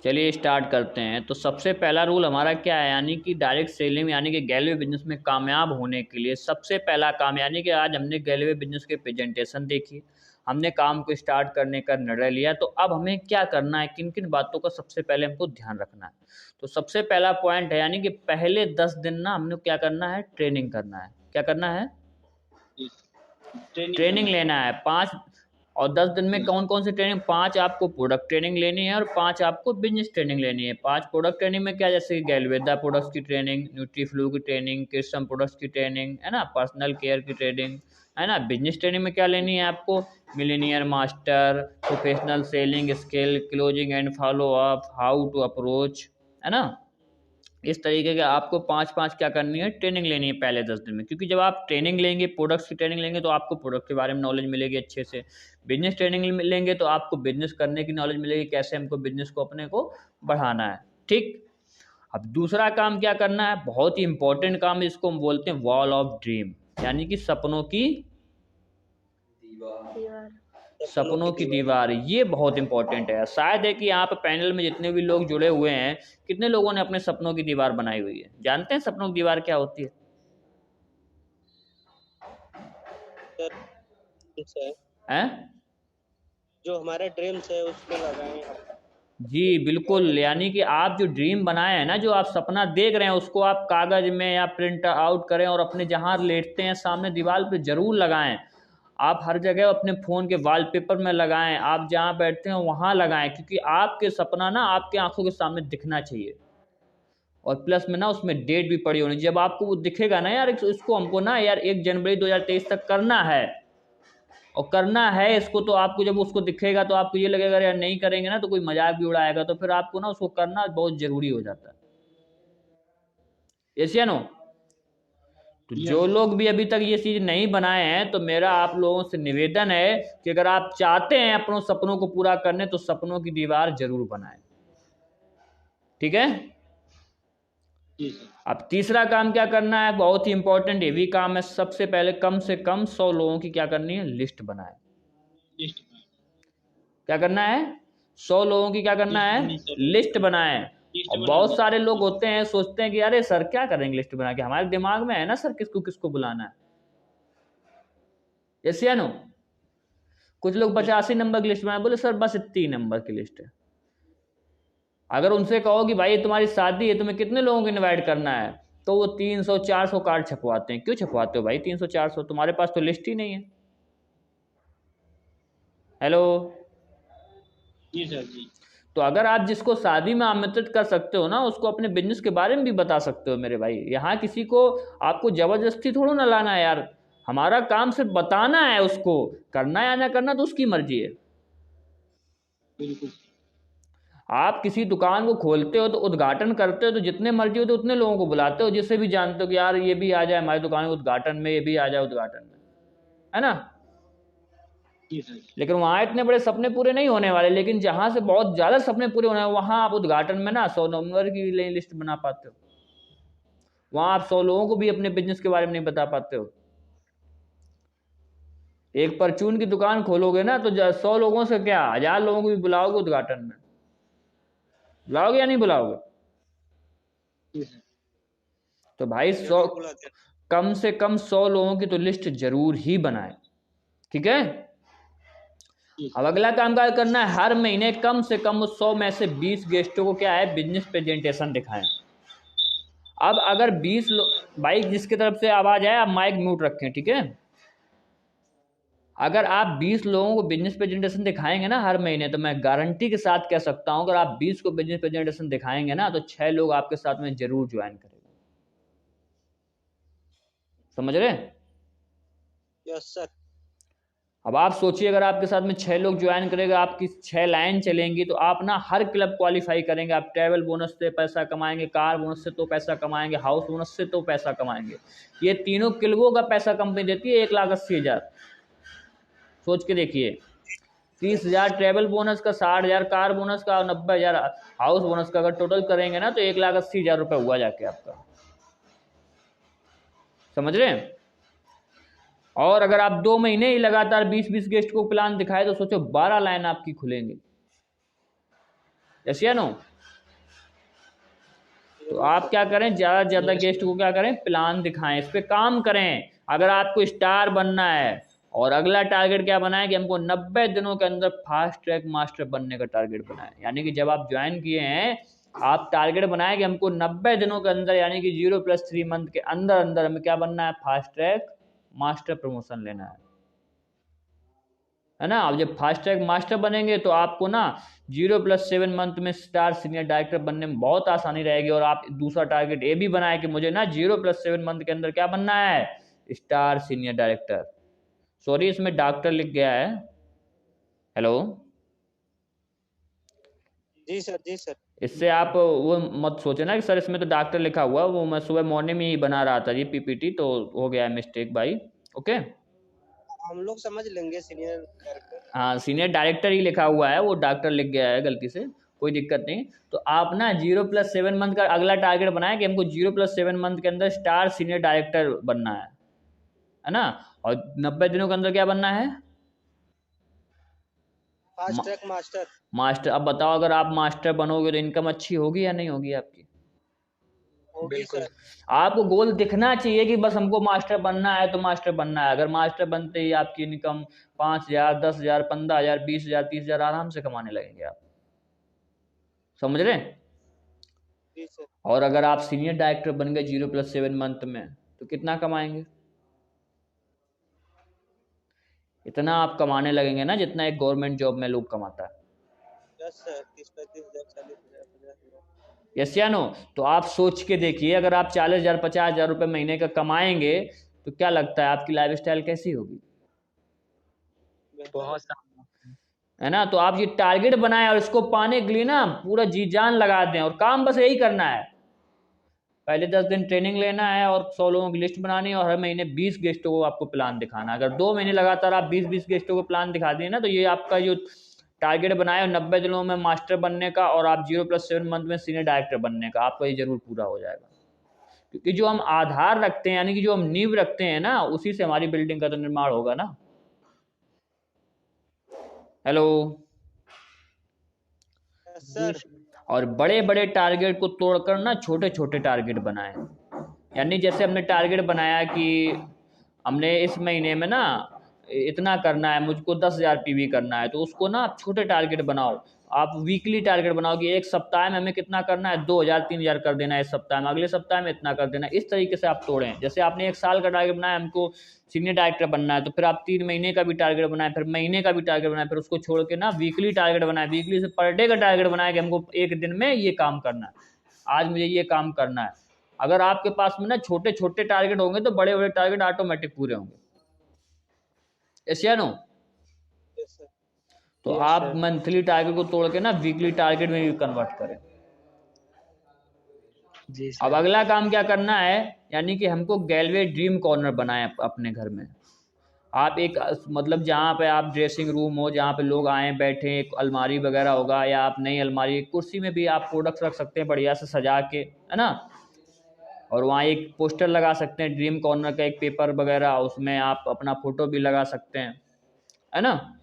चलिए स्टार्ट करते हैं। तो सबसे पहला रूल हमारा क्या है, यानी कि डायरेक्ट सेलिंग यानी कि गैलवे बिजनेस में कामयाब होने के लिए सबसे पहला काम, यानी कि आज हमने गैलवे बिजनेस के प्रेजेंटेशन देखी, हमने काम को स्टार्ट करने का निर्णय लिया, तो अब हमें क्या करना है, किन किन बातों का सबसे पहले हमको ध्यान रखना है। तो सबसे पहला पॉइंट है, यानी कि पहले 10 दिन ना हमने क्या करना है, ट्रेनिंग करना है। क्या करना है, ट्रेनिंग लेना है 5। और 10 दिन में कौन कौन सी ट्रेनिंग, 5 आपको प्रोडक्ट ट्रेनिंग लेनी है और 5 आपको बिजनेस ट्रेनिंग लेनी है। 5 प्रोडक्ट ट्रेनिंग में क्या, जैसे गैलवेदा प्रोडक्ट्स की ट्रेनिंग, न्यूट्रीफ्लू की ट्रेनिंग, किस्म प्रोडक्ट्स की ट्रेनिंग है ना, पर्सनल केयर की ट्रेनिंग है ना। बिजनेस ट्रेनिंग में क्या लेनी है आपको, millionaire master, professional selling skill, closing and follow up, how to approach, है ना। इस तरीके के आपको 5-5 क्या करनी है, ट्रेनिंग लेनी है पहले 10 दिन में। क्योंकि जब आप ट्रेनिंग लेंगे, प्रोडक्ट्स की ट्रेनिंग लेंगे, तो आपको प्रोडक्ट के बारे में नॉलेज मिलेगी अच्छे से। बिजनेस ट्रेनिंग लेंगे तो आपको बिजनेस करने की नॉलेज मिलेगी, कैसे हमको बिजनेस को अपने को बढ़ाना है। ठीक। अब दूसरा काम क्या करना है, बहुत ही इंपॉर्टेंट काम, इसको हम बोलते हैं वॉल ऑफ ड्रीम, यानी कि सपनों की दीवार। सपनों की दीवार, ये बहुत इंपॉर्टेंट है। शायद है कि यहाँ पे पैनल में जितने भी लोग जुड़े हुए हैं, कितने लोगों ने अपने सपनों की दीवार बनाई हुई है। जानते हैं सपनों की दीवार क्या होती है? हैं? जो हमारे ड्रीम्स है उसमें लगाएं हम। जी बिल्कुल, यानी कि आप जो ड्रीम बनाए हैं ना, जो आप सपना देख रहे हैं, उसको आप कागज में या प्रिंट आउट करें और अपने जहाँ लेटते हैं सामने दीवार पे जरूर लगाएं। आप हर जगह अपने फ़ोन के वॉलपेपर में लगाएं, आप जहाँ बैठते हैं वहाँ लगाएं, क्योंकि आपके सपना ना आपके आंखों के सामने दिखना चाहिए। और प्लस में ना उसमें डेट भी पड़ी होनी चाहिए। जब आपको वो दिखेगा ना यार, इसको हमको ना यार 1 जनवरी 2023 तक करना है और करना है इसको, तो आपको जब उसको दिखेगा तो आपको ये लगेगा यार नहीं करेंगे ना तो कोई मजाक भी उड़ाएगा, तो फिर आपको ना उसको करना बहुत जरूरी हो जाता है। यस या नो। तो जो लोग भी अभी तक ये चीज नहीं बनाए हैं, तो मेरा आप लोगों से निवेदन है कि अगर आप चाहते हैं अपने सपनों को पूरा करने, तो सपनों की दीवार जरूर बनाएं। ठीक है। अब तीसरा काम क्या करना है, बहुत ही इंपॉर्टेंट, ये भी काम है। सबसे पहले कम से कम 100 लोगों की क्या करनी है, लिस्ट बनाए। क्या करना है, 100 लोगों की क्या करना है, लिस्ट बनाए। और बहुत सारे लोग होते हैं सोचते हैं कि अरे सर क्या करेंगे लिस्ट बना के, हमारे दिमाग में है ना सर किसको किसको बुलाना है। यस या नो। कुछ लोग 85 नंबर की लिस्ट बनाए, बोले सर बस इतनी नंबर की लिस्ट है। अगर उनसे कहो कि भाई तुम्हारी शादी है, तुम्हें कितने लोगों को इनवाइट करना है, तो वो 300-400 कार्ड छपवाते हैं। क्यों छपवाते हो भाई 300-400, तुम्हारे पास तो लिस्ट ही नहीं है। हेलो जी सर जी। तो अगर आप जिसको शादी में आमंत्रित कर सकते हो ना, उसको अपने बिजनेस के बारे में भी बता सकते हो मेरे भाई। यहाँ किसी को आपको जबरदस्ती थोड़ा ना लाना है यार, हमारा काम सिर्फ बताना है, उसको करना या ना करना तो उसकी मर्जी है। बिल्कुल। आप किसी दुकान को खोलते हो तो उद्घाटन करते हो तो जितने मर्जी होते उतने लोगों को बुलाते हो, जिससे भी जानते हो कि यार ये भी आ जाए हमारी दुकान के उद्घाटन में, ये भी आ जाए उद्घाटन में, है ना। लेकिन वहां इतने बड़े सपने पूरे नहीं होने वाले, लेकिन जहां से बहुत ज्यादा सपने पूरे होने वाले, वहां आप उद्घाटन में ना 100 नंबर की लिस्ट बना पाते हो। वहां आप 100 लोगों को भी अपने बिजनेस के बारे में नहीं बता पाते हो। एक परचून की दुकान खोलोगे ना, तो 100 लोगों से क्या 1000 लोगों को भी बुलाओगे उद्घाटन में, बुलाओगे या नहीं बुलाओगे। तो भाई 100, कम से कम 100 लोगों की तो लिस्ट जरूर ही बनाए। ठीक है। अब अगला काम क्या करना है, हर महीने कम से कम 100 में से 20 गेस्टों को क्या है, बिजनेस प्रेजेंटेशन दिखाएं। अब अगर 20 लोग, भाई जिसकी तरफ से आवाज आए आप माइक म्यूट रखें, ठीक है। अगर आप 20 लोगों को बिजनेस प्रेजेंटेशन दिखाएंगे ना हर महीने, तो मैं गारंटी के साथ कह सकता हूं, अगर आप 20 को बिजनेस प्रेजेंटेशन दिखाएंगे ना, तो 6 लोग आपके साथ में जरूर ज्वाइन करेंगे। समझ रहे। Yes sir. अब आप सोचिए, अगर आपके साथ में 6 लोग ज्वाइन करेगा, आपकी 6 लाइन चलेंगी, तो आप ना हर क्लब क्वालिफाई करेंगे। आप ट्रैवल बोनस से पैसा कमाएंगे, कार बोनस से तो पैसा कमाएंगे, हाउस बोनस से तो पैसा कमाएंगे। ये तीनों क्लबों का पैसा कंपनी देती है, 1,80,000। सोच के देखिए, 30,000 ट्रैवल बोनस का, 60,000 कार बोनस का और 90,000 हाउस बोनस का, अगर टोटल करेंगे ना तो 1,80,000 रुपये हुआ जाके आपका। समझ रहे हैं। और अगर आप 2 महीने ही लगातार 20-20 गेस्ट को प्लान दिखाए, तो सोचो 12 लाइन आपकी खुलेंगी। यस या नो। तो जरूर आप सर। क्या करें, ज़्यादा से ज़्यादा गेस्ट को क्या करें, प्लान दिखाएं, इस पे काम करें। अगर आपको स्टार बनना है और अगला टारगेट क्या बनाए कि हमको 90 दिनों के अंदर फास्ट ट्रैक मास्टर बनने का टारगेट बनाए। यानी कि जब आप ज्वाइन किए हैं आप टारगेट बनाए कि हमको 90 दिनों के अंदर यानी कि 0+3 मंथ के अंदर अंदर हमें क्या बनना है, फास्ट ट्रैक मास्टर प्रमोशन लेना है ना। अब जब फास्ट ट्रैक मास्टर बनेंगे तो आपको ना 0+7 मंथ में स्टार सीनियर डायरेक्टर बनने में बहुत आसानी रहेगी। और आप दूसरा टारगेट ये भी बनाए कि मुझे ना 0+7 मंथ के अंदर क्या बनना है, स्टार सीनियर डायरेक्टर। सॉरी इसमें डॉक्टर लिख गया है। हेलो, जी सर, जी सर। इससे आप वो मत सोचे ना कि सर इसमें तो डॉक्टर लिखा हुआ, वो मैं सुबह मॉर्निंग में ही बना रहा था ये पीपीटी, तो हो गया है मिस्टेक भाई। ओके, हम लोग समझ लेंगे सीनियर डायरेक्टर। हाँ सीनियर डायरेक्टर ही लिखा हुआ है, वो डॉक्टर लिख गया है गलती से, कोई दिक्कत नहीं। तो आप ना 0+7 मंथ का अगला टारगेट बनाए कि हमको 0+7 मंथ के अंदर स्टार सीनियर डायरेक्टर बनना है ना। और 90 दिनों के अंदर क्या बनना है, फास्ट ट्रैक मास्टर। मास्टर। अब बताओ अगर आप मास्टर बनोगे तो इनकम अच्छी होगी या नहीं होगी आपकी। होगी सर। आपको गोल दिखना चाहिए कि बस हमको मास्टर बनना है तो मास्टर बनना है। अगर मास्टर बनते ही आपकी इनकम 5,000, 10,000, 15,000, 20,000, 30,000 आराम से कमाने लगेंगे आप, समझ रहे हैं। जी सर। और अगर आप सीनियर डायरेक्टर बन गए 0+7 मंथ में तो कितना कमाएंगे, इतना आप कमाने लगेंगे ना जितना एक गवर्नमेंट जॉब में लोग कमाता है। यस सर, 30-35 हजार, 40,000, 50,000। यस या नो। तो आप सोच के देखिए, अगर आप 40,000, 50,000 रुपये महीने का कमाएंगे तो क्या लगता है आपकी लाइफ स्टाइल कैसी होगी, बहुत। है ना। तो आप ये टारगेट बनाएं और इसको पाने के लिए ना पूरा जी जान लगा दें, और काम बस यही करना है। पहले 10 दिन ट्रेनिंग लेना है और 100 लोगों की लिस्ट बनानी है और हर महीने 20 गेस्टों को आपको प्लान दिखाना है। अगर 2 महीने लगातार आप 20-20 गेस्टों को प्लान दिखा दिए ना, तो ये आपका जो टारगेट बनाए 90 दिनों में मास्टर बनने का और आप 0+7 मंथ में सीनियर डायरेक्टर बनने का, आपका ये जरूर पूरा हो जाएगा। क्योंकि जो हम आधार रखते हैं यानी कि जो हम नींव रखते हैं ना, उसी से हमारी बिल्डिंग का तो निर्माण होगा ना। Hello, yes sir. और बड़े बड़े टारगेट को तोड़कर ना छोटे छोटे टारगेट बनाएं। यानी जैसे हमने टारगेट बनाया कि हमने इस महीने में ना इतना करना है, मुझको 10,000 पीवी करना है, तो उसको ना आप छोटे टारगेट बनाओ। आप वीकली टारगेट बनाओ कि एक सप्ताह में हमें कितना करना है, 2,000 3,000 कर देना है इस सप्ताह में, अगले सप्ताह में इतना कर देना है। इस तरीके से आप तोड़ें। जैसे आपने एक साल का टारगेट बनाया हमको सीनियर डायरेक्टर बनना है, तो फिर आप 3 महीने का भी टारगेट बनाए, फिर महीने का भी टारगेट बनाए, फिर उसको छोड़ के ना वीकली टारगेट बनाए, वीकली से पर डे का टारगेट बनाए कि हमको एक दिन में ये काम करना है, आज मुझे ये काम करना है। अगर आपके पास में ना छोटे छोटे टारगेट होंगे तो बड़े बड़े टारगेट ऑटोमेटिक पूरे होंगे। यस या नो। Yes sir. तो यस आप सर। मंथली टारगेट को तोड़ के ना वीकली टारगेट में भी कन्वर्ट करें। जी अब सर। अगला काम क्या करना है, यानी कि हमको गैलवे ड्रीम कॉर्नर बनाए अपने घर में। आप एक मतलब जहाँ पे आप ड्रेसिंग रूम हो, जहाँ पे लोग आए बैठे, एक अलमारी वगैरह होगा, या आप नई अलमारी कुर्सी में भी आप प्रोडक्ट्स रख सकते हैं बढ़िया से सजा के, है ना। और वहाँ एक पोस्टर लगा सकते हैं ड्रीम कॉर्नर का, एक पेपर वगैरह, उसमें आप अपना फोटो भी लगा सकते हैं, है ना।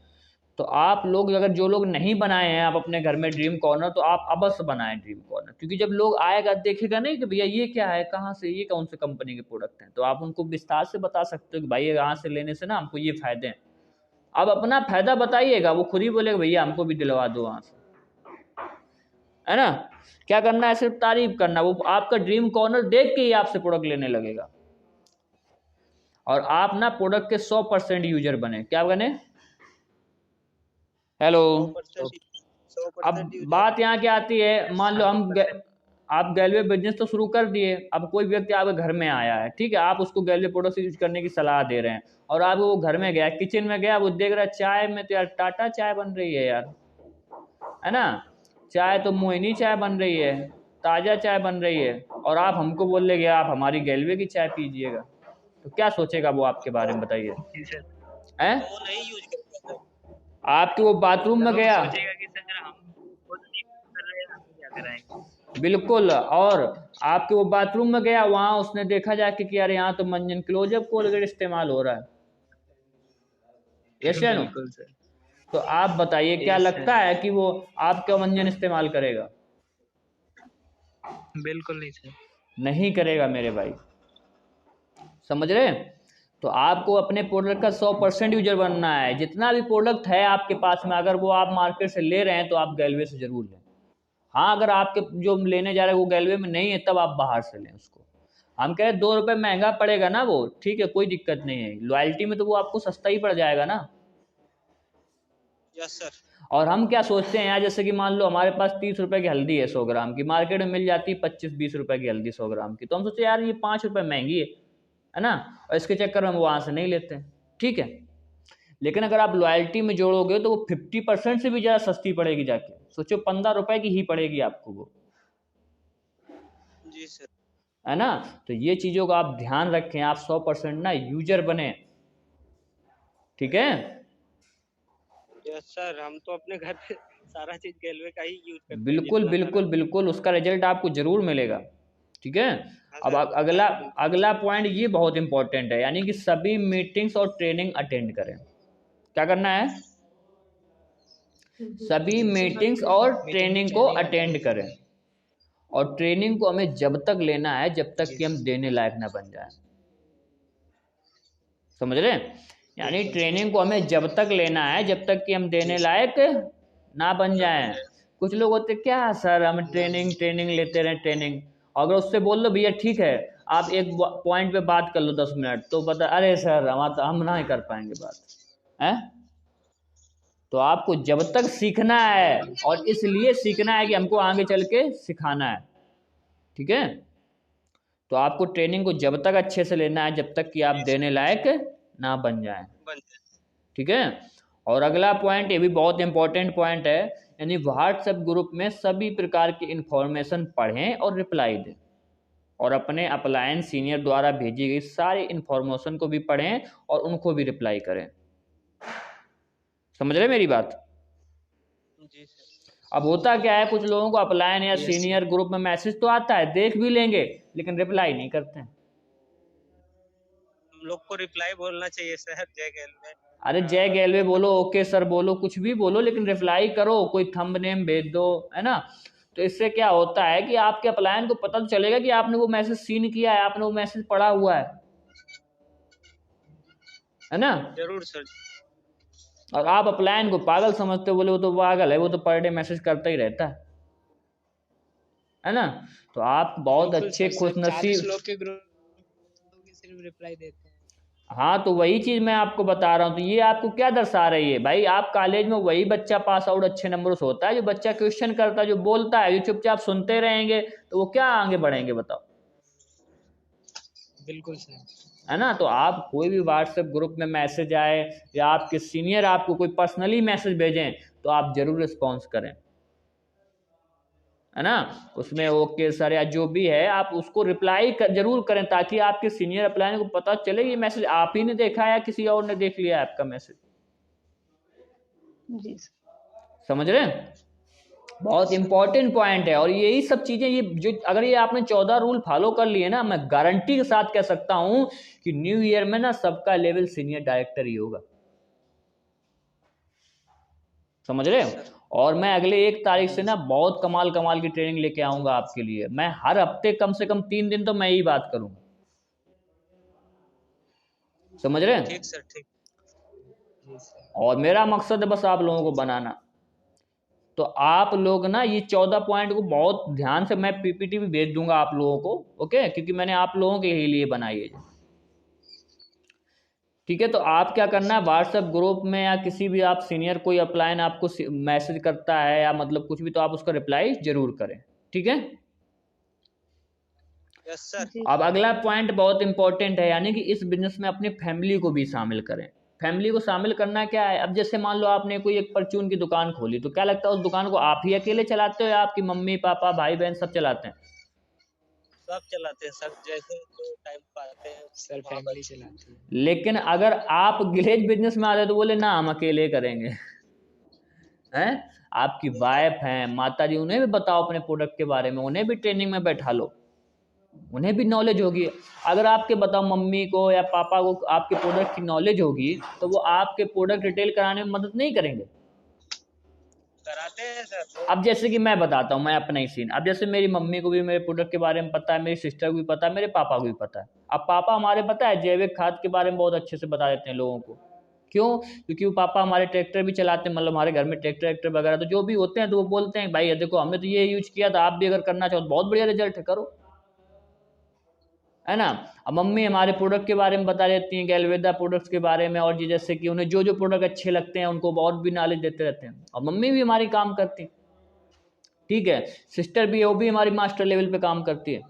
तो आप लोग अगर जो लोग नहीं बनाए हैं आप अपने घर में ड्रीम कॉर्नर, तो आप अवश्य बनाएं ड्रीम कॉर्नर। क्योंकि जब लोग आएगा देखेगा नहीं कि भैया ये क्या है, कहाँ से, ये कौन से कंपनी के प्रोडक्ट हैं, तो आप उनको विस्तार से बता सकते हो कि भाई यहाँ से लेने से ना हमको ये फायदे हैं। अब अपना फायदा बताइएगा, वो खुद ही बोलेगा भैया हमको भी दिलवा दो वहाँ से, है ना। क्या करना है, सिर्फ तारीफ करना। वो आपका ड्रीम कॉर्नर देख के ही आपसे प्रोडक्ट लेने लगेगा। और आप ना प्रोडक्ट के 100% यूजर बने। क्या बने, हेलो। 100%। 100% अब यूजर। बात यहाँ क्या आती है, मान लो आप गैलवे बिजनेस तो शुरू कर दिए। अब कोई व्यक्ति आपके घर में आया है, ठीक है, आप उसको गैलवे प्रोडक्ट यूज करने की सलाह दे रहे हैं, और आप वो घर में गया, किचन में गया, वो देख रहा है चाय में तो यार टाटा चाय बन रही है यार, है ना, चाय तो मोहिनी चाय बन रही है, ताज़ा चाय बन रही है, और आप हमको बोल रहे आप हमारी गैलवे की चाय पीजिएगा, तो क्या सोचेगा वो आपके बारे में, बताइए। हैं, तो वो नहीं यूज करेगा सर। आपके वो बाथरूम में गया, सोचेगा कि सर हम खुद नहीं कर रहे हैं, हम क्या कराएंगे। बिल्कुल, और आपके वो बाथरूम में गया, वहां उसने देखा जाके कि यार यहाँ तो मंजन क्लोजअप कोलगेट इस्तेमाल हो रहा है। यस या नो। बिल्कुल सर। तो आप बताइए क्या यस लगता सर। है कि वो आपका मंजन इस्तेमाल करेगा। बिल्कुल नहीं सर। नहीं करेगा मेरे भाई, समझ रहे हैं? तो आपको अपने प्रोडक्ट का 100% यूजर बनना है। जितना भी प्रोडक्ट है आपके पास में, अगर वो आप मार्केट से ले रहे हैं तो आप गैलवे से जरूर लें। हाँ, अगर आपके जो लेने जा रहे हैं वो गैलवे में नहीं है, तब आप बाहर से लें उसको। हम कह रहे 2 रुपये महंगा पड़ेगा ना, वो ठीक है, कोई दिक्कत नहीं है, लॉयल्टी में तो वो आपको सस्ता ही पड़ जाएगा ना। Yes sir. और हम क्या सोचते हैं यार, जैसे कि मान लो हमारे पास 30 रुपए की हल्दी है 100 ग्राम की, मार्केट में मिल जाती है 25-20 रुपए की हल्दी 100 ग्राम की, तो हम सोचते यार ये 5 रुपए महंगी है ना, और इसके चक्कर में हम वहां से नहीं लेते हैं, ठीक है। लेकिन अगर आप लॉयल्टी में जोड़ोगे तो वो 50% से भी ज़्यादा सस्ती पड़ेगी, जाके सोचो 15 रुपए की ही पड़ेगी आपको वो, जी सर। है ना। तो ये चीज़ों का आप ध्यान रखें, आप 100% ना यूजर बने, ठीक है। यस सर, हम तो अपने घर पे सारा चीज गैलवे का ही यूज करते हैं, बिल्कुल जितना सारा। बिल्कुल बिल्कुल, उसका रिजल्ट आपको जरूर मिलेगा, ठीक है। हाँ अब सर। अगला बिल्कुल अगला सर। पॉइंट ये बहुत इंपॉर्टेंट है, यानी कि सभी मीटिंग्स और ट्रेनिंग अटेंड करें। क्या करना है? सभी जी सर। मीटिंग्स और ट्रेनिंग को अटेंड करें, और ट्रेनिंग को हमें जब तक लेना है जब तक कि हम देने लायक ना बन जाए, समझ रहे हैं? यानी ट्रेनिंग को हमें जब तक लेना है जब तक कि हम देने लायक ना बन जाएं। कुछ लोग होते क्या सर हम ट्रेनिंग ट्रेनिंग लेते रहे ट्रेनिंग, अगर उससे बोल लो भैया ठीक है आप एक पॉइंट पे बात कर लो 10 मिनट, तो पता अरे सर हम ना ही कर पाएंगे बात है। तो आपको जब तक सीखना है, और इसलिए सीखना है कि हमको आगे चल के सिखाना है, ठीक है। तो आपको ट्रेनिंग को जब तक अच्छे से लेना है जब तक कि आप जी सर। देने लायक ना बन जाएं, बन जाए। ठीक है। और अगला पॉइंट, ये भी बहुत इंपॉर्टेंट पॉइंट है, यानी व्हाट्सएप ग्रुप में सभी प्रकार की इंफॉर्मेशन पढ़ें और रिप्लाई दें, और अपने अप्लायंस सीनियर द्वारा भेजी गई सारी इंफॉर्मेशन को भी पढ़ें और उनको भी रिप्लाई करें। समझ रहे मेरी बात? जी सर। अब होता क्या है, कुछ लोगों को अप्लायन या सीनियर ग्रुप में मैसेज तो आता है, देख भी लेंगे लेकिन रिप्लाई नहीं करते हैं। हम लोग को रिप्लाई बोलना चाहिए सर, जय गैलवे। अरे जय गैलवे बोलो, ओके सर बोलो, कुछ भी बोलो, लेकिन रिप्लाई करो, कोई थंबनेम भेज दो, है ना। तो इससे क्या होता है कि आपके अप्लायन को पता तो चलेगा कि आपने वो मैसेज सीन किया है, आपने वो मैसेज पढ़ा हुआ है ना। जरूर सर। और आप अप्लायन को पागल समझते हो, बोले वो तो पागल है, वो तो पर डे मैसेज करता ही रहता है ना। तो आप बहुत अच्छे खुशनसीब लोग के ग्रुप सिर्फ रिप्लाई देते हैं। हाँ, तो वही चीज मैं आपको बता रहा हूँ। तो ये आपको क्या दर्शा रही है भाई, आप कॉलेज में वही बच्चा पास आउट अच्छे नंबरों से होता है जो बच्चा क्वेश्चन करता है, जो बोलता है, जो चुपचाप सुनते रहेंगे, तो वो क्या आगे बढ़ेंगे बताओ। बिल्कुल सर। है ना। तो आप कोई भी व्हाट्सएप ग्रुप में मैसेज आए या आपके सीनियर आपको कोई पर्सनली मैसेज भेजें तो आप जरूर रिस्पॉन्स करें, है ना। उसमें ओके सर या जो भी है आप उसको रिप्लाई जरूर करें, ताकि आपके सीनियर अप्लायन को पता चले ये मैसेज आप ही ने देखा है या किसी और ने देख लिया आपका मैसेज। जी समझ रहे हैं? बहुत इंपॉर्टेंट पॉइंट है। और यही सब चीजें, ये जो अगर ये आपने 14 रूल फॉलो कर लिए ना, मैं गारंटी के साथ कह सकता हूं कि न्यू ईयर में ना सबका लेवल सीनियर डायरेक्टर ही होगा। समझ रहे हो? और मैं अगले 1 तारीख से ना बहुत कमाल कमाल की ट्रेनिंग लेके आऊंगा आपके लिए। मैं हर हफ्ते कम से कम 3 दिन तो मैं ही बात करूंगा। समझ रहे हैं? ठीक सर, ठीक। और मेरा मकसद है बस आप लोगों को बनाना। तो आप लोग ना ये 14 पॉइंट को बहुत ध्यान से, मैं पीपीटी भी भेज दूंगा आप लोगों को, ओके, क्योंकि मैंने आप लोगों के ही लिए बनाई है, ठीक है। तो आप क्या करना है, व्हाट्सएप ग्रुप में या किसी भी आप सीनियर कोई अप्लायन आपको मैसेज करता है या मतलब कुछ भी, तो आप उसका रिप्लाई जरूर करें, ठीक है। Yes sir. अब अगला पॉइंट बहुत इंपॉर्टेंट है, यानी कि इस बिजनेस में अपनी फैमिली को भी शामिल करें। फैमिली को शामिल करना क्या है, अब जैसे मान लो आपने कोई एक परचून की दुकान खोली, तो क्या लगता है उस दुकान को आप ही अकेले चलाते हो या आपकी मम्मी पापा भाई बहन सब चलाते हैं? सब चलाते हैं सर, जैसे जो टाइम पाते हैं सर फैमिली चलाते हैं। लेकिन अगर आप विलेज बिजनेस में आते तो बोले ना हम अकेले करेंगे, हैं। आपकी वाइफ हैं, माता जी, उन्हें भी बताओ अपने प्रोडक्ट के बारे में, उन्हें भी ट्रेनिंग में बैठा लो, उन्हें भी नॉलेज होगी। अगर आपके बताओ मम्मी को या पापा को आपके प्रोडक्ट की नॉलेज होगी तो वो आपके प्रोडक्ट रिटेल कराने में मदद नहीं करेंगे? कराते हैं सर तो। अब जैसे कि मैं बताता हूँ, मैं अपना ही सीन, अब जैसे मेरी मम्मी को भी मेरे प्रोडक्ट के बारे में पता है, मेरी सिस्टर को भी पता है, मेरे पापा को भी पता है। अब पापा हमारे पता है जैविक खाद के बारे में बहुत अच्छे से बता देते हैं लोगों को। क्यों? क्योंकि वो पापा हमारे ट्रैक्टर भी चलाते हैं, मतलब हमारे घर में ट्रैक्टर वगैरह तो जो भी होते हैं, तो वो बोलते हैं भाई ये देखो हमने तो ये यूज किया था, आप भी अगर करना चाहो तो बहुत बढ़िया रिजल्ट है, करो, है ना। अब मम्मी हमारे प्रोडक्ट के बारे में बता देती हैं, गैलवेदा प्रोडक्ट्स के बारे में, और जी जैसे कि उन्हें जो जो प्रोडक्ट अच्छे लगते हैं उनको और भी नॉलेज देते रहते हैं, और मम्मी भी हमारी काम करती है, ठीक है। सिस्टर भी है, वो भी हमारी मास्टर लेवल पे काम करती है,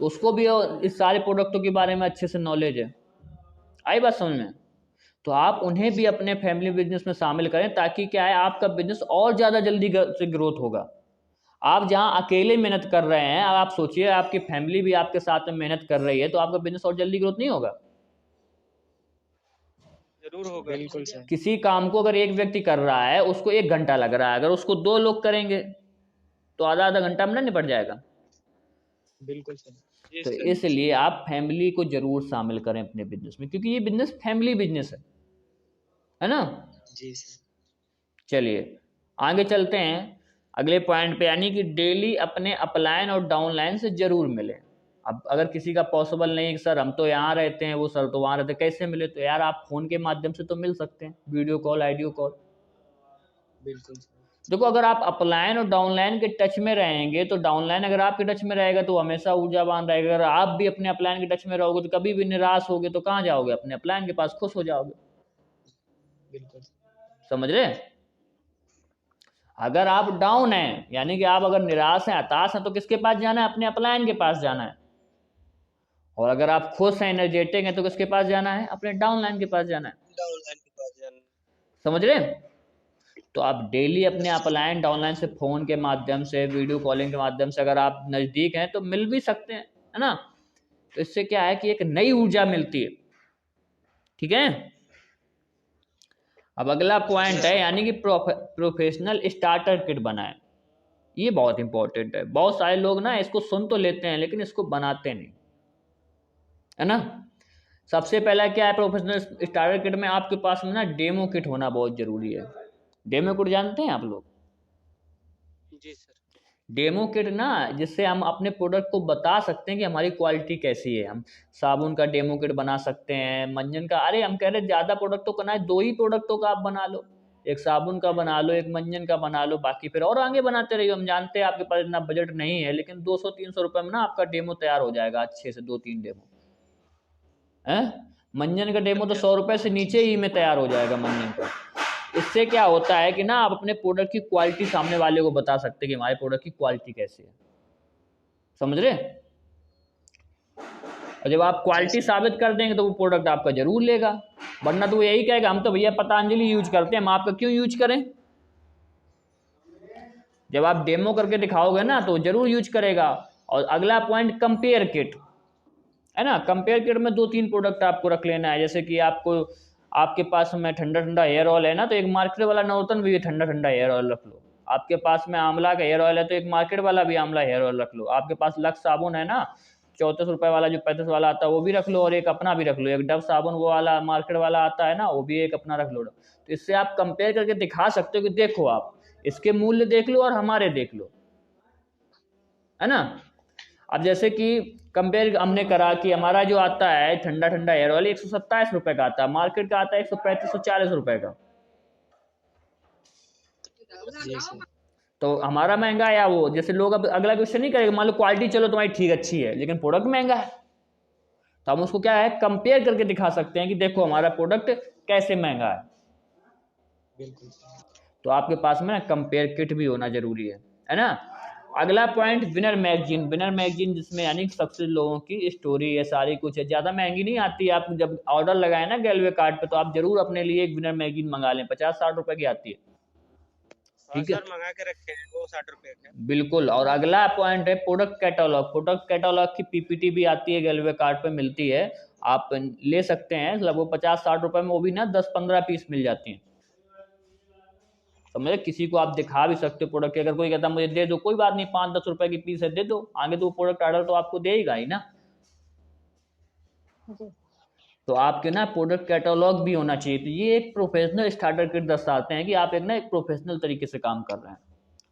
तो उसको भी इस सारे प्रोडक्टों के बारे में अच्छे से नॉलेज है। आई बात समझ में? तो आप उन्हें भी अपने फैमिली बिजनेस में शामिल करें, ताकि क्या है आपका बिजनेस और ज़्यादा जल्दी से ग्रोथ होगा। आप जहां अकेले मेहनत कर रहे हैं, अब आप सोचिए आपकी फैमिली भी आपके साथ में मेहनत कर रही है, तो आपका बिजनेस और जल्दी ग्रोथ नहीं होगा? जरूर होगा। बिल्कुल सर। किसी काम को अगर एक व्यक्ति कर रहा है, उसको 1 घंटा लग रहा है, अगर उसको 2 लोग करेंगे तो आधा आधा घंटा में ना निपट जाएगा। बिल्कुल सर। जी तो सर। इसलिए आप फैमिली को जरूर शामिल करें अपने बिजनेस में, क्योंकि ये बिजनेस फैमिली बिजनेस है ना। जी सर। चलिए आगे चलते हैं अगले पॉइंट पे, यानी कि डेली अपने अपलाइन और डाउनलाइन से जरूर मिले। अब अगर किसी का पॉसिबल नहीं है कि सर हम तो यहाँ रहते हैं, वो सर तो वहाँ रहते हैं, कैसे मिले? तो यार आप फोन के माध्यम से तो मिल सकते हैं, वीडियो कॉल, ऑडियो कॉल। बिल्कुल सर। देखो अगर आप अपलाइन और डाउनलाइन के टच में रहेंगे, तो डाउनलाइन अगर आपके टच में रहेगा तो हमेशा ऊर्जावान रहेगा। अगर आप भी अपने अपलाइन के टच में रहोगे तो कभी भी निराश होगे तो कहाँ जाओगे? अपने अपलाइन के पास खुश हो जाओगे। बिल्कुल समझ रहे? अगर आप डाउन हैं, यानी कि आप अगर निराश हैं, हताश हैं, तो किसके पास जाना है? अपने अपलाइन के पास जाना है। और अगर आप खुश हैं, एनर्जेटिक हैं, तो किसके पास जाना है? अपने डाउनलाइन के पास जाना है। डाउनलाइन के पास जाना। समझ रहे? तो आप डेली अपने अपलाइन डाउनलाइन से फोन के माध्यम से, वीडियो कॉलिंग के माध्यम से, अगर आप नजदीक हैं तो मिल भी सकते हैं, है ना। तो इससे क्या है कि एक नई ऊर्जा मिलती है, ठीक है। अब अगला पॉइंट है, यानी कि प्रोफेशनल स्टार्टर किट बनाएं। ये बहुत इंपॉर्टेंट है। बहुत सारे लोग ना इसको सुन तो लेते हैं लेकिन इसको बनाते नहीं, है ना। सबसे पहला क्या है, प्रोफेशनल स्टार्टर किट में आपके पास में ना डेमो किट होना बहुत जरूरी है। डेमो किट जानते हैं आप लोग? जी सर। डेमो किट ना, जिससे हम अपने प्रोडक्ट को बता सकते हैं कि हमारी क्वालिटी कैसी है। हम साबुन का डेमो किट बना सकते हैं, मंजन का, अरे हम कह रहे ज़्यादा प्रोडक्ट तो करना है, 2 ही प्रोडक्टों का आप बना लो, एक साबुन का बना लो, एक मंजन का बना लो, बाकी फिर और आगे बनाते रहिए। हम जानते हैं आपके पास इतना बजट नहीं है, लेकिन 200-300 रुपये में ना आपका डेमो तैयार हो जाएगा अच्छे से, 2-3 डेमो है। मंजन का डेमो तो 100 रुपये से नीचे ही में तैयार हो जाएगा मंजन का। इससे क्या होता है कि ना आप अपने प्रोडक्ट की क्वालिटी सामने वाले को बता सकते हैं कि हमारे प्रोडक्ट की क्वालिटी कैसी है। समझ रहे? और जब आप क्वालिटी साबित कर देंगे तो वो प्रोडक्ट आपका जरूर लेगा, वरना तो वो यही कहेगा हम तो भैया पतंजलि यूज करते हैं, हम आपका क्यों यूज करें। जब आप डेमो करके दिखाओगे ना तो जरूर यूज करेगा। और अगला पॉइंट, कंपेयर किट, है ना। कंपेयर किट में 2-3 प्रोडक्ट आपको रख लेना है। जैसे कि आपके पास में ठंडा ठंडा हेयर ऑयल है ना, तो एक मार्केट वाला नवरत्न भी ठंडा ठंडा हेयर ऑयल रख लो। आपके पास में आंवला का हेयर ऑयल है तो एक मार्केट वाला भी आंवला हेयर ऑयल रख लो। आपके पास लक्स साबुन है ना, 34 रुपये वाला, जो 35 वाला आता है वो भी रख लो, और एक अपना भी रख लो। एक डव साबुन वो वाला मार्केट वाला आता है ना, वो भी एक अपना रख लो। तो इससे आप कंपेयर करके दिखा सकते हो कि देखो आप इसके मूल्य देख लो और हमारे देख लो, है ना। अब जैसे कि कंपेयर हमने करा कि हमारा जो आता है ठंडा ठंडा हेयर ऑयल 127 रुपये का आता है, मार्केट का आता है 135-140 रुपये का। तो हमारा महंगा है या वो? जैसे लोग अब अगला क्वेश्चन नहीं करेगा, मान लो क्वालिटी चलो तुम्हारी ठीक अच्छी है लेकिन प्रोडक्ट महंगा है, तो हम उसको क्या है, कंपेयर करके दिखा सकते हैं कि देखो हमारा प्रोडक्ट कैसे महंगा है। बिल्कुल। तो आपके पास में ना कंपेयर किट भी होना जरूरी है ना। अगला point, winner magazine. Winner magazine जिसमें यानी सक्सेस लोगों की स्टोरी है, सारी कुछ है, ज़्यादा महंगी नहीं आती है। आप जब ऑर्डर लगाए ना गैलवे कार्ड पे, तो आप जरूर अपने लिए एक विनर मैगजीन मंगा लें, 50-60 रुपये की आती है, ठीक है। सर मंगा के रखे हैं वो 60 रुपये का। बिल्कुल। और अगला पॉइंट है प्रोडक्ट कैटलॉग। प्रोडक्ट कैटलॉग की पीपीटी भी आती है, गैलवे कार्ड पे मिलती है, आप ले सकते हैं। लगभग 50-60 रुपये में वो भी ना 10-15 पीस मिल जाती हैं। समझे? किसी को आप दिखा भी सकते हो प्रोडक्ट के। अगर कोई कहता मुझे दे दो, कोई बात नहीं, 5-10 रुपए की पीस है, दे दो, आगे तो प्रोडक्ट ऑर्डर तो आपको देगा ही ना। तो आपके ना प्रोडक्ट कैटलॉग भी होना चाहिए। तो ये एक प्रोफेशनल स्टार्टर किट दर्शाते हैं कि आप एक प्रोफेशनल तरीके से काम कर रहे हैं।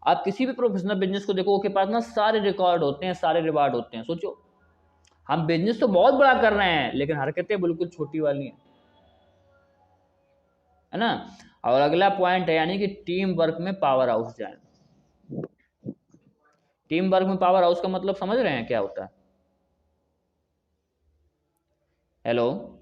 आप किसी भी प्रोफेशनल बिजनेस को देखो, उसके पास ना सारे रिकॉर्ड होते हैं, सारे रिवार्ड होते हैं। सोचो, हम बिजनेस तो बहुत बड़ा कर रहे हैं लेकिन हरकतें बिल्कुल छोटी वाली हैं, है ना। और अगला पॉइंट है यानी कि टीम वर्क में पावर हाउस जाए। टीम वर्क में पावर हाउस का मतलब समझ रहे हैं क्या होता है? हेलो।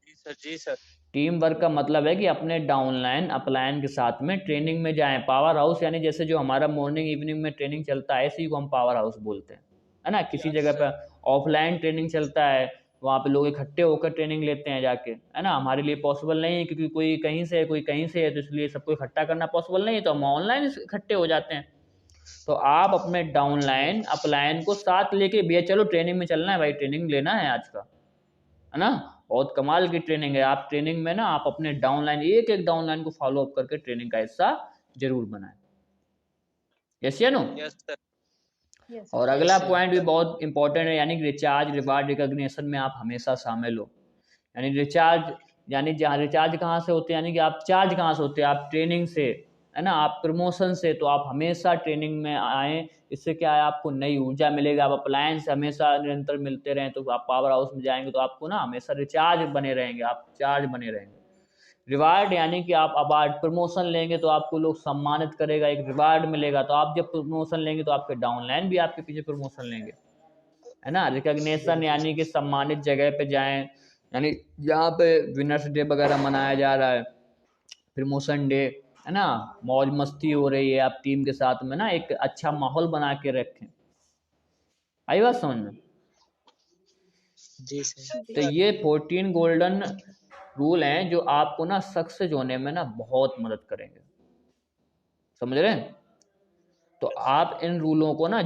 जी सर, जी सर। टीम वर्क का मतलब है कि अपने डाउनलाइन अपलाइन के साथ में ट्रेनिंग में जाएं। पावर हाउस यानी जैसे जो हमारा मॉर्निंग इवनिंग में ट्रेनिंग चलता है, इसी को हम पावर हाउस बोलते हैं, है ना। किसी जगह पे ऑफलाइन ट्रेनिंग चलता है, वहाँ पे लोग इकट्ठे होकर ट्रेनिंग लेते हैं जाके, है ना। हमारे लिए पॉसिबल नहीं है क्योंकि कोई कहीं से है, कोई कहीं से है, तो इसलिए सबको इकट्ठा करना पॉसिबल नहीं है, तो हम ऑनलाइन इकट्ठे हो जाते हैं। तो आप अपने डाउनलाइन अपलाइन को साथ लेके, भैया चलो ट्रेनिंग में चलना है भाई, ट्रेनिंग लेना है आज का, है ना। बहुत कमाल की ट्रेनिंग है। आप ट्रेनिंग में ना आप अपने डाउनलाइन, एक एक डाउनलाइन को फॉलो अप करके ट्रेनिंग का हिस्सा जरूर बनाएं। यस या नो? Yes sir. और अगला पॉइंट भी बहुत इंपॉर्टेंट है, यानी कि रिचार्ज रिवार्ड रिकॉग्निशन में आप हमेशा शामिल हो। यानी रिचार्ज, यानी जहाँ रिचार्ज कहाँ से होते हैं, यानी कि आप चार्ज कहाँ से होते हैं, आप ट्रेनिंग से, है ना, आप प्रमोशन से। तो आप हमेशा ट्रेनिंग में आएँ, इससे क्या है, आपको नई ऊर्जा मिलेगा। आप अप्लायंस हमेशा निरंतर मिलते रहें, तो आप पावर हाउस में जाएंगे तो आपको ना हमेशा रिचार्ज बने रहेंगे, आप चार्ज बने रहेंगे। रिवार्ड यानी कि आप अवार्ड प्रमोशन लेंगे तो आपको लोग सम्मानित करेगा, एक रिवार्ड मिलेगा। तो आप जब प्रमोशन लेंगे तो आपके डाउनलाइन भी आपके पीछे प्रमोशन लेंगे, है ना। रिकॉग्निशन यानी कि सम्मानित जगह पे जाएं, यानी जहाँ पे विनर्स डे वगैरह मनाया जा रहा है, प्रमोशन डे, है ना, मौज मस्ती हो रही है, आप टीम के साथ में ना एक अच्छा माहौल बना के रखें। आई बात समझ में? जी सर। तो ये 14 गोल्डन रूल हैं जो आपको ना सक्सेस होने में ना बहुत मदद करेंगे, समझ रहे हैं। तो आप इन रूलों को ना